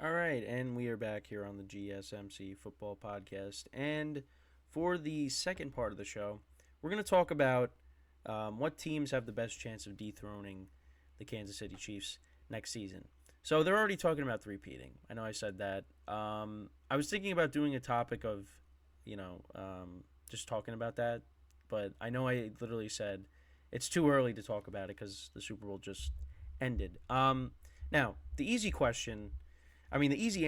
All right, and we are back here on the GSMC football podcast. And for the second part of the show, we're going to talk about what teams have the best chance of dethroning the Kansas City Chiefs next season. So they're already talking about three-peating. I know I said that. I was thinking about doing a topic of, just talking about that, but I know I literally said it's too early to talk about it because the Super Bowl just ended. Now, the easy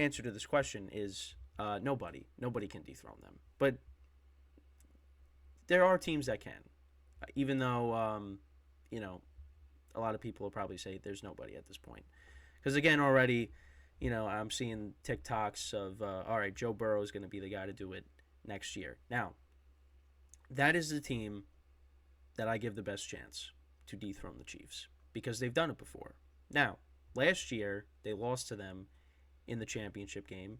answer to this question is nobody. Nobody can dethrone them. But there are teams that can, even though, a lot of people will probably say there's nobody at this point. Because again, already, I'm seeing TikToks of, all right, Joe Burrow is going to be the guy to do it next year. Now, that is the team that I give the best chance to dethrone the Chiefs because they've done it before. Now, last year, they lost to them in the championship game.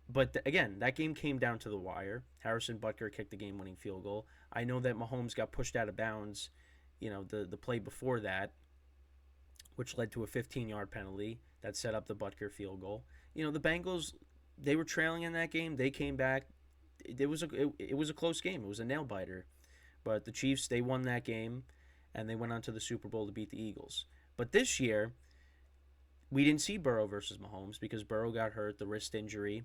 But again, that game came down to the wire. Harrison Butker kicked the game-winning field goal. I know that Mahomes got pushed out of bounds, the play before that, which led to a 15-yard penalty that set up the Butker field goal. The Bengals, they were trailing in that game. They came back. It was a close game. It was a nail-biter. But the Chiefs, they won that game, and they went on to the Super Bowl to beat the Eagles. But this year, we didn't see Burrow versus Mahomes because Burrow got hurt, the wrist injury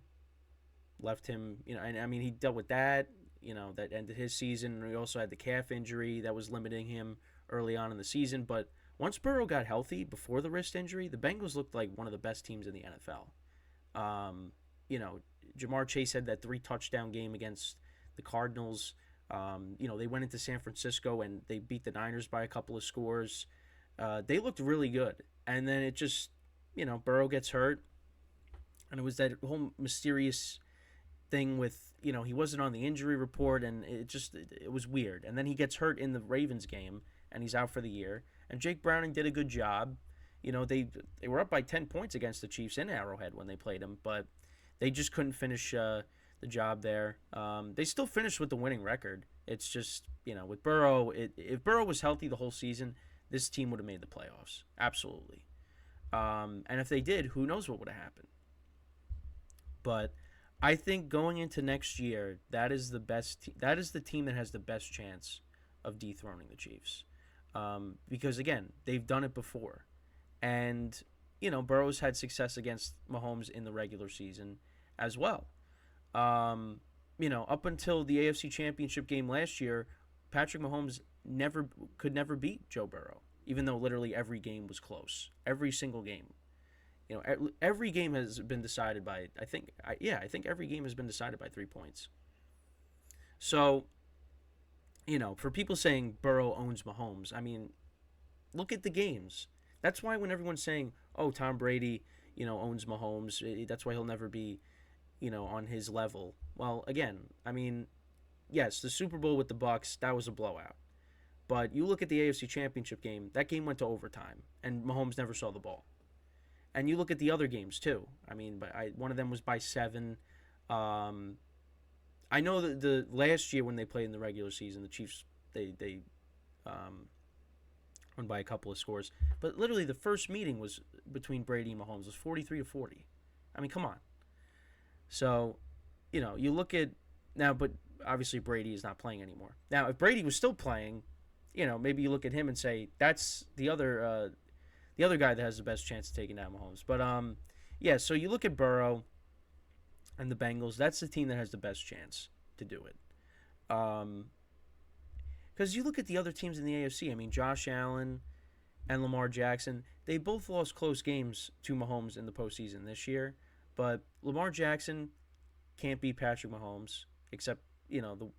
left him, and I mean, he dealt with that, that ended his season. And he also had the calf injury that was limiting him early on in the season. But once Burrow got healthy before the wrist injury, the Bengals looked like one of the best teams in the NFL. Jamar Chase had that 3-touchdown game against the Cardinals. They went into San Francisco and they beat the Niners by a couple of scores. They looked really good. And then it just, Burrow gets hurt. And it was that whole mysterious thing with, he wasn't on the injury report, and it was weird. And then he gets hurt in the Ravens game, and he's out for the year. And Jake Browning did a good job. They were up by 10 points against the Chiefs in Arrowhead when they played him, but they just couldn't finish the job there. They still finished with the winning record. It's just, with Burrow, if Burrow was healthy the whole season, this team would have made the playoffs. Absolutely. And if they did, who knows what would have happened. But I think going into next year, that is the best. That is the team that has the best chance of dethroning the Chiefs, because again, they've done it before, and Burrow's had success against Mahomes in the regular season as well. Up until the AFC Championship game last year, Patrick Mahomes could never beat Joe Burrow, even though literally every game was close, every single game. Every game has been decided by, I think every game has been decided by 3 points. So, for people saying Burrow owns Mahomes, I mean, look at the games. That's why when everyone's saying, oh, Tom Brady, owns Mahomes, that's why he'll never be, on his level. Well, again, I mean, yes, the Super Bowl with the Bucs, that was a blowout. But you look at the AFC Championship game, that game went to overtime, and Mahomes never saw the ball. And you look at the other games too. I mean, one of them was by 7. I know that the last year when they played in the regular season, the Chiefs they won by a couple of scores. But literally, the first meeting was between Brady and Mahomes. It was 43-40. I mean, come on. So, you look at now, but obviously Brady is not playing anymore. Now, if Brady was still playing, maybe you look at him and say that's the other guy that has the best chance of taking down Mahomes. But yeah, so you look at Burrow and the Bengals. That's the team that has the best chance to do it. Because you look at the other teams in the AFC. I mean, Josh Allen and Lamar Jackson, they both lost close games to Mahomes in the postseason this year. But Lamar Jackson can't beat Patrick Mahomes, except the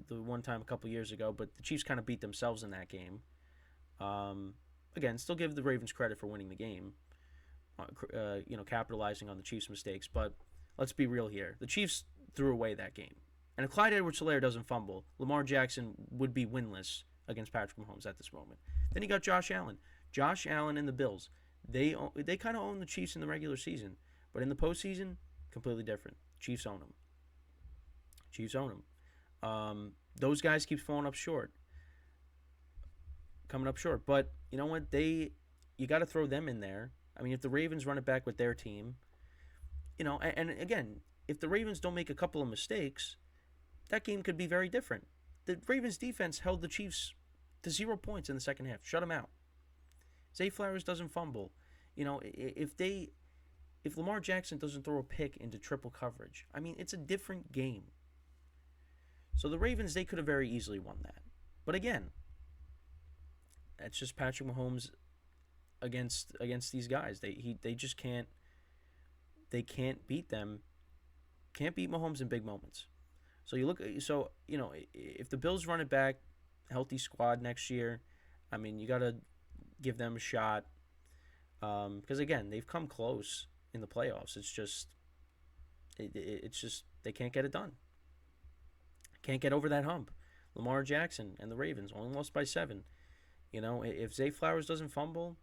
one time a couple years ago. But the Chiefs kind of beat themselves in that game. Again, still give the Ravens credit for winning the game, capitalizing on the Chiefs' mistakes. But let's be real here. The Chiefs threw away that game. And if Clyde Edwards-Helaire doesn't fumble, Lamar Jackson would be winless against Patrick Mahomes at this moment. Then you got Josh Allen. Josh Allen and the Bills. They kind of own the Chiefs in the regular season. But in the postseason, completely different. Chiefs own them. Those guys keep coming up short. But you know what? You got to throw them in there. I mean, if the Ravens run it back with their team, And again, if the Ravens don't make a couple of mistakes, that game could be very different. The Ravens defense held the Chiefs to 0 points in the second half, shut them out. Zay Flowers doesn't fumble. If Lamar Jackson doesn't throw a pick into triple coverage, I mean, it's a different game. So the Ravens, they could have very easily won that. But again, that's just Patrick Mahomes against these guys. They just can't beat them. Can't beat Mahomes in big moments. If the Bills run it back, healthy squad next year, I mean, you got to give them a shot. Because again, they've come close in the playoffs. It's just they can't get it done. Can't get over that hump. Lamar Jackson and the Ravens only lost by 7. If Zay Flowers doesn't fumble,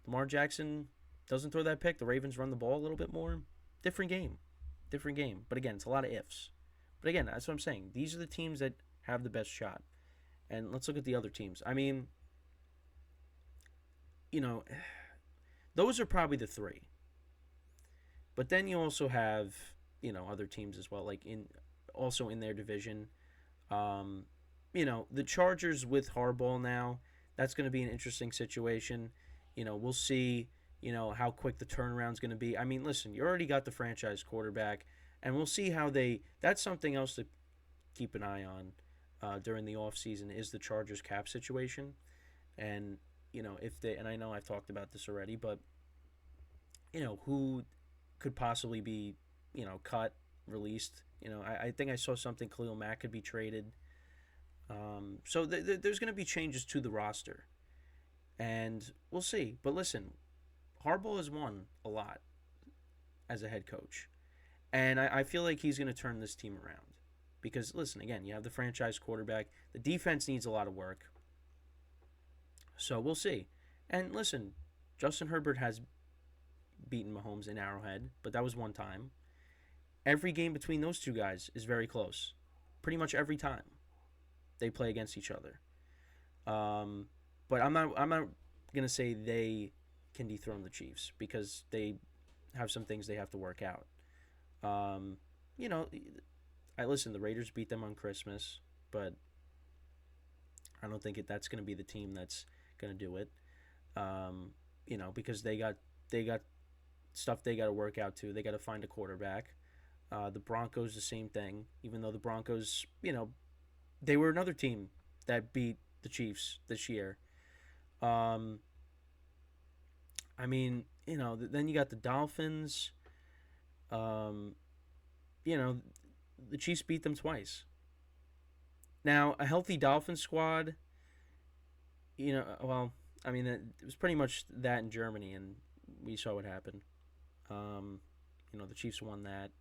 Lamar Jackson doesn't throw that pick, the Ravens run the ball a little bit more. Different game. But again, it's a lot of ifs. But again, that's what I'm saying. These are the teams that have the best shot. And let's look at the other teams. I mean, those are probably the 3. But then you also have, other teams as well, like also in their division. The Chargers with Harbaugh now, that's going to be an interesting situation. We'll see, how quick the turnaround's going to be. I mean, listen, you already got the franchise quarterback, and we'll see how that's something else to keep an eye on during the offseason is the Chargers cap situation. And, and I know I've talked about this already, but, who could possibly be, cut, released. I think I saw something Khalil Mack could be traded. So there's going to be changes to the roster. And we'll see. But listen, Harbaugh has won a lot as a head coach. And I feel like he's going to turn this team around. Because, listen, again, you have the franchise quarterback. The defense needs a lot of work. So we'll see. And listen, Justin Herbert has beaten Mahomes in Arrowhead, but that was one time. Every game between those two guys is very close. Pretty much every time they play against each other. But I'm not gonna say they can dethrone the Chiefs because they have some things they have to work out. The Raiders beat them on Christmas, but I don't think that's gonna be the team that's gonna do it. Because they got stuff they got to work out too. They got to find a quarterback. The Broncos, the same thing. Even though the Broncos, they were another team that beat the Chiefs this year. Then you got the Dolphins. The Chiefs beat them twice. Now, a healthy Dolphins squad, it was pretty much that in Germany, and we saw what happened. The Chiefs won that.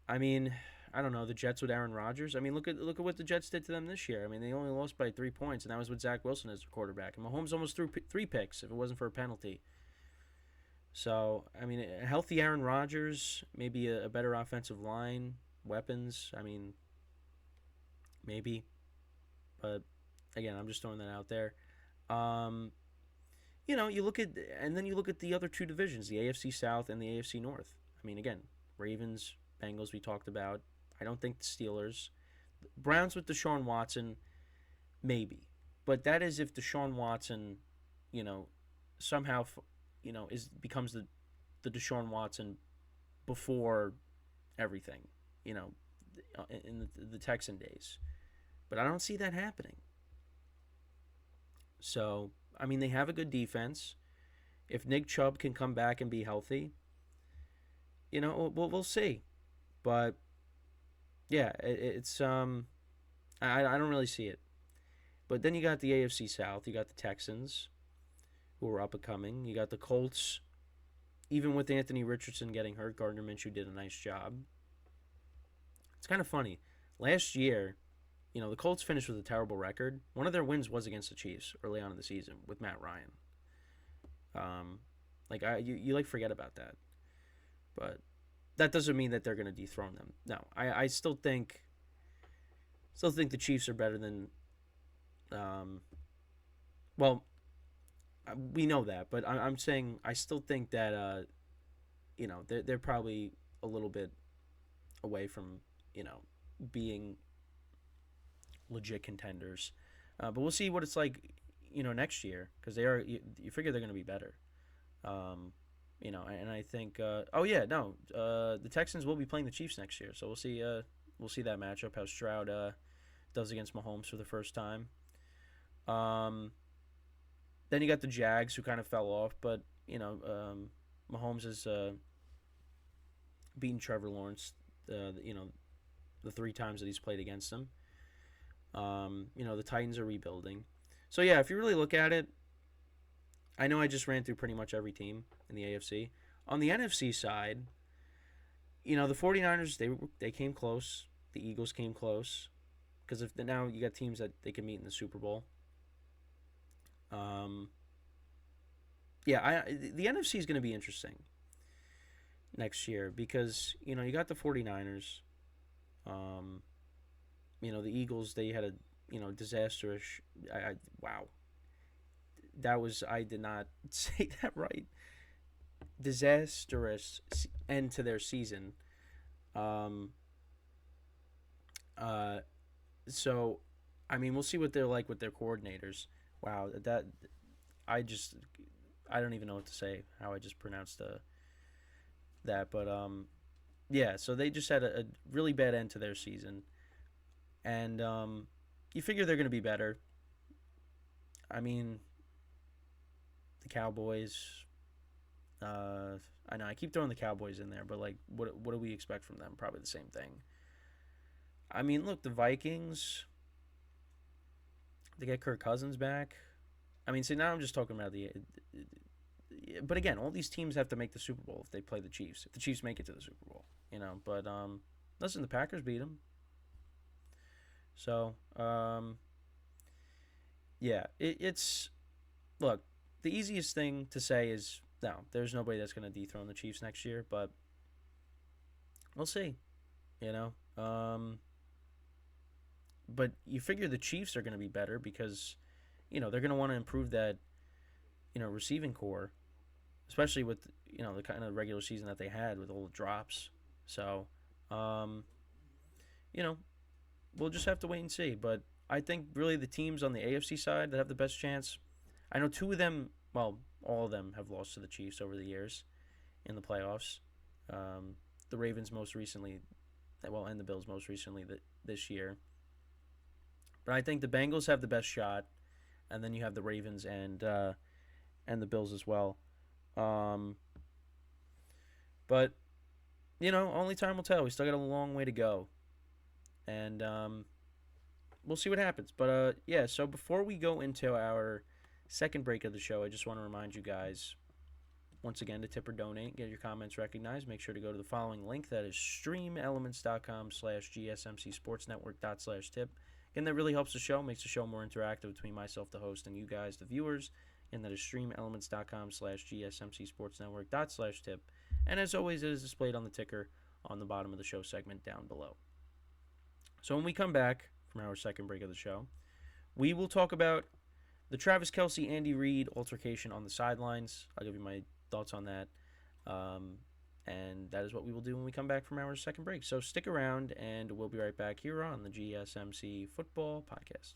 I mean, I don't know, the Jets with Aaron Rodgers. I mean, look at what the Jets did to them this year. I mean, they only lost by 3 points, and that was with Zach Wilson as their quarterback. And Mahomes almost threw 3 picks if it wasn't for a penalty. So, I mean, a healthy Aaron Rodgers, maybe a better offensive line, weapons. I mean, maybe. But, again, I'm just throwing that out there. You look at the other 2 divisions, the AFC South and the AFC North. I mean, again, Ravens, Bengals we talked about. I don't think the Steelers. Browns with Deshaun Watson, maybe. But that is if Deshaun Watson, somehow, becomes the Deshaun Watson before everything, in the Texan days. But I don't see that happening. So, I mean, they have a good defense. If Nick Chubb can come back and be healthy, we'll see. But yeah, it's I don't really see it. But then you got the AFC South. You got the Texans, who are up and coming. You got the Colts. Even with Anthony Richardson getting hurt, Gardner Minshew did a nice job. It's kind of funny. Last year, the Colts finished with a terrible record. One of their wins was against the Chiefs early on in the season with Matt Ryan. You forget about that. But that doesn't mean that they're going to dethrone them. No, I still think the Chiefs are better than. We know that, but I'm saying I still think that they're probably a little bit away from, you know, being legit contenders. But we'll see what it's like, you know, next year because they are. You figure they're going to be better. Um, you know, and I think. Oh yeah, no. The Texans will be playing the Chiefs next year, so we'll see. We'll see that matchup. How Stroud does against Mahomes for the first time. Um, then you got the Jags who kind of fell off, but you know, Mahomes has beaten Trevor Lawrence. You know, the three times that he's played against him. You know, the Titans are rebuilding. So yeah, if you really look at it, I know I just ran through pretty much every team in the AFC. On the NFC side, you know, the 49ers, they came close. The Eagles came close because if now you got teams that they can meet in the Super Bowl. Um, yeah, the NFC is going to be interesting next year because, you know, you got the 49ers. Um, you know, the Eagles, they had a, you know, disastrous. Wow. That was, I did not say that right. Disastrous end to their season. Um, uh, so, I mean, we'll see what they're like with their coordinators. Wow, I just, I don't even know what to say. How I just pronounced that, but yeah. So they just had a really bad end to their season, and you figure they're going to be better. I mean, the Cowboys. I know I keep throwing the Cowboys in there, but like, what do we expect from them? Probably the same thing. I mean, look, the Vikings. They get Kirk Cousins back. I mean, see, now I'm just talking about the. But again, all these teams have to make the Super Bowl if they play the Chiefs. If the Chiefs make it to the Super Bowl, you know. But listen, the Packers beat them. So yeah, it's look. The easiest thing to say is no. There's nobody that's going to dethrone the Chiefs next year, but we'll see. You know. But you figure the Chiefs are going to be better because, you know, they're going to want to improve that, you know, receiving core, especially with, you know, the kind of regular season that they had with all the drops. So, um, you know, we'll just have to wait and see. But I think really the teams on the AFC side that have the best chance, I know two of them, well, all of them have lost to the Chiefs over the years in the playoffs. The Ravens most recently, well, and the Bills most recently this year. But I think the Bengals have the best shot, and then you have the Ravens and the Bills as well. Um, but you know, only time will tell. We still got a long way to go, and we'll see what happens. But yeah. So before we go into our second break of the show, I just want to remind you guys once again to tip or donate, get your comments recognized. Make sure to go to the following link. That is streamelements.com/gsmcsportsnetwork./tip. Again, that really helps the show, makes the show more interactive between myself, the host, and you guys, the viewers. And that is streamelements.com/gsmcsportsnetwork./tip. And as always, it is displayed on the ticker on the bottom of the show segment down below. So when we come back from our second break of the show, we will talk about the Travis Kelce, Andy Reid altercation on the sidelines. I'll give you my thoughts on that. And that is what we will do when we come back from our second break. So stick around, and we'll be right back here on the GSMC Football Podcast.